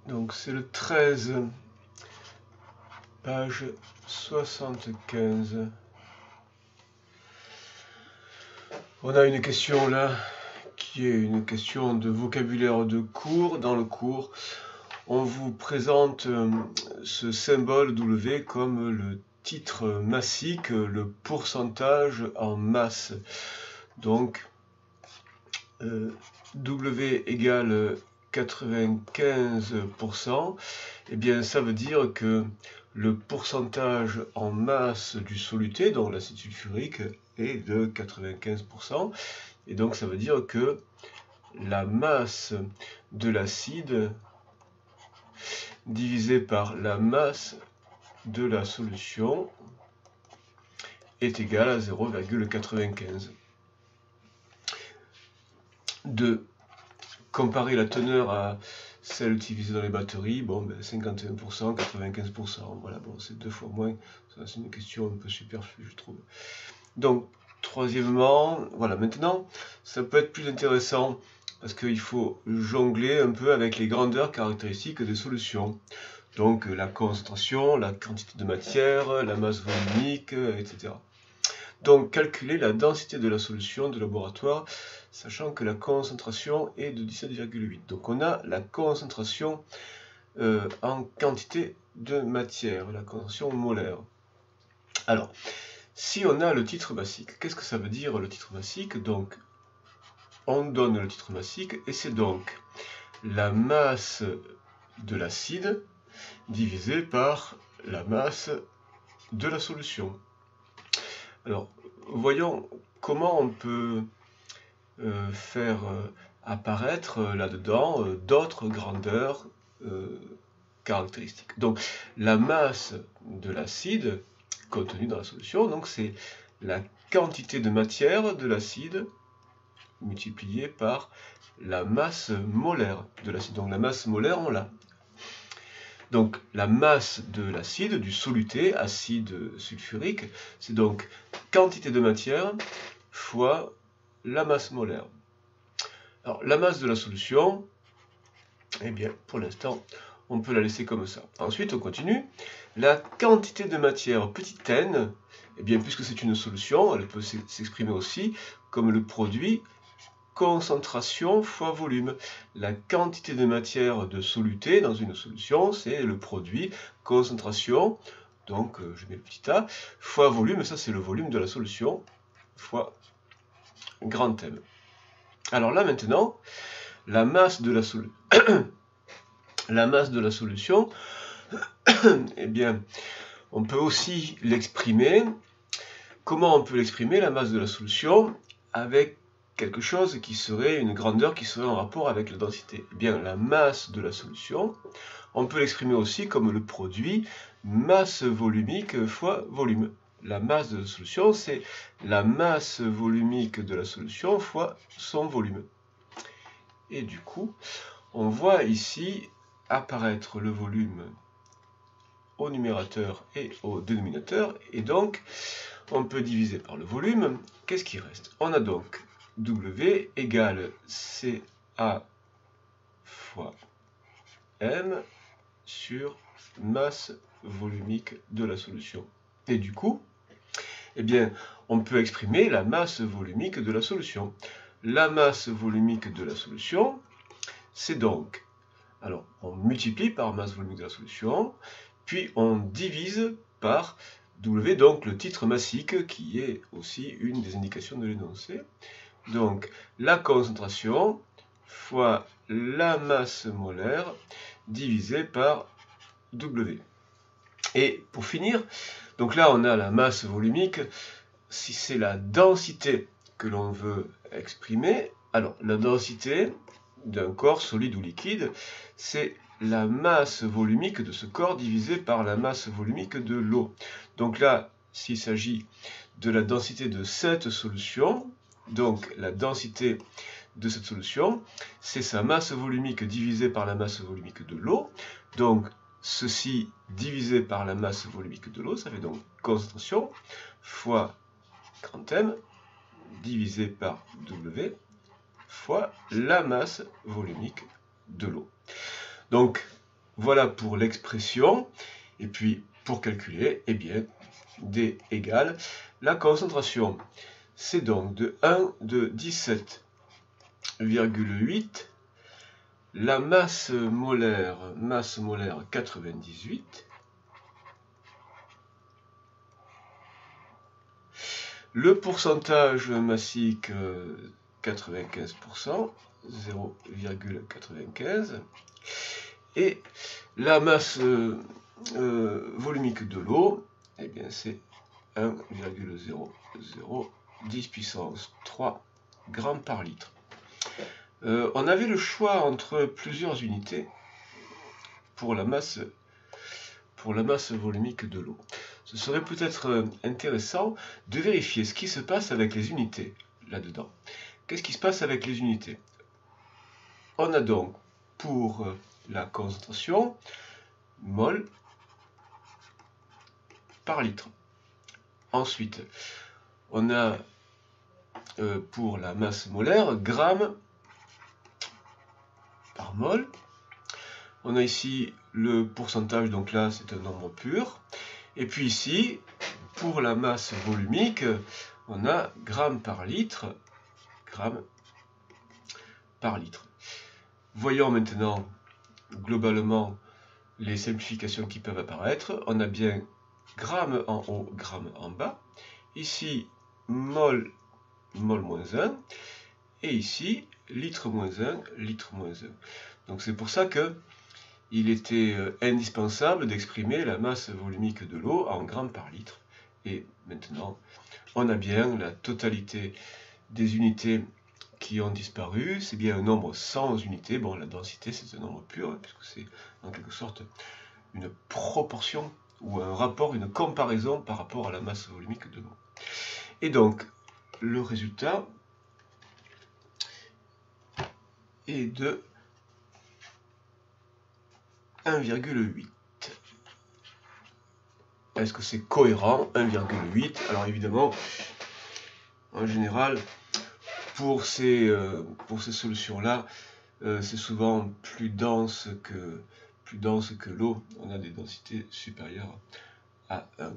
Donc c'est le 13, page 75. On a une question là, qui est une question de vocabulaire de cours. Dans le cours, on vous présente ce symbole W comme le titre massique, le pourcentage en masse. Donc, W égale 95%, eh bien ça veut dire que le pourcentage en masse du soluté, donc l'acide sulfurique, est de 95%, et donc ça veut dire que la masse de l'acide divisée par la masse de la solution est égale à 0,95. 2. Comparer la teneur à celle utilisée dans les batteries, bon, ben 51%, 95%, voilà, bon, c'est 2 fois moins, ça c'est une question un peu superflue, je trouve. Donc, troisièmement, voilà, maintenant, ça peut être plus intéressant, parce qu'il faut jongler un peu avec les grandeurs caractéristiques des solutions. Donc, la concentration, la quantité de matière, la masse volumique, etc. Donc, calculer la densité de la solution de laboratoire, sachant que la concentration est de 17,8. Donc, on a la concentration en quantité de matière, la concentration molaire. Alors, si on a le titre massique, qu'est-ce que ça veut dire le titre massique? Donc, on donne le titre massique et c'est donc la masse de l'acide divisée par la masse de la solution. Alors, voyons comment on peut faire apparaître là-dedans d'autres grandeurs caractéristiques. Donc, la masse de l'acide contenu dans la solution, donc c'est la quantité de matière de l'acide multipliée par la masse molaire de l'acide. Donc la masse molaire, on l'a. Donc la masse de l'acide, du soluté, acide sulfurique, c'est donc quantité de matière fois la masse molaire. Alors la masse de la solution, eh bien pour l'instant, on peut la laisser comme ça. Ensuite, on continue. La quantité de matière petit n, eh bien puisque c'est une solution, elle peut s'exprimer aussi comme le produit concentration fois volume. La quantité de matière de soluté dans une solution, c'est le produit concentration, donc je mets le petit a, fois volume, ça c'est le volume de la solution, fois grand M. Alors là maintenant, la masse de la solution, eh bien, on peut aussi l'exprimer. Comment on peut l'exprimer, la masse de la solution, avec quelque chose qui serait une grandeur qui serait en rapport avec la densité? Eh bien, la masse de la solution, on peut l'exprimer aussi comme le produit masse volumique fois volume. La masse de la solution, c'est la masse volumique de la solution fois son volume. Et du coup, on voit ici apparaître le volume au numérateur et au dénominateur, et donc on peut diviser par le volume. Qu'est-ce qui reste? On a donc W égale CA fois M sur masse volumique de la solution. Et du coup, eh bien, on peut exprimer la masse volumique de la solution. La masse volumique de la solution, c'est donc, alors on multiplie par masse volumique de la solution, puis on divise par W, donc le titre massique, qui est aussi une des indications de l'énoncé. Donc la concentration fois la masse molaire divisé par W. Et pour finir, donc là on a la masse volumique. Si c'est la densité que l'on veut exprimer, alors la densité d'un corps solide ou liquide, c'est la masse volumique de ce corps divisé par la masse volumique de l'eau. Donc là, s'il s'agit de la densité de cette solution, donc la densité de cette solution, c'est sa masse volumique divisée par la masse volumique de l'eau. Donc ceci divisé par la masse volumique de l'eau, ça fait donc concentration fois grand M divisé par W fois la masse volumique de l'eau. Donc, Voilà pour l'expression. Et puis, pour calculer, eh bien, D égale la concentration. C'est donc de 17,8. La masse molaire 98. Le pourcentage massique 95%, 0,95. Et la masse volumique de l'eau, eh bien c'est 1,0010 puissance 3 grammes par litre. On avait le choix entre plusieurs unités pour la masse volumique de l'eau. Ce serait peut-être intéressant de vérifier ce qui se passe avec les unités là-dedans. Qu'est-ce qui se passe avec les unités? On a donc pour la concentration mol par litre. Ensuite, on a pour la masse molaire gramme par mol. On a ici le pourcentage, donc là c'est un nombre pur. Et puis ici, pour la masse volumique, on a gramme par litre. Voyons maintenant globalement les simplifications qui peuvent apparaître. On a bien gramme en haut, gramme en bas. Ici, mol moins 1. Et ici, litre moins 1, litre moins 1. Donc c'est pour ça que il était indispensable d'exprimer la masse volumique de l'eau en grammes par litre. Et maintenant, on a bien la totalité des unités qui ont disparu. C'est bien un nombre sans unités. Bon, la densité, c'est un nombre pur, hein, puisque c'est en quelque sorte une proportion ou un rapport, une comparaison par rapport à la masse volumique de l'eau. Et donc, le résultat est de 1,8. Est-ce que c'est cohérent? 1,8. Alors évidemment, en général, pour ces solutions-là, c'est souvent plus dense que l'eau. On a des densités supérieures à 1.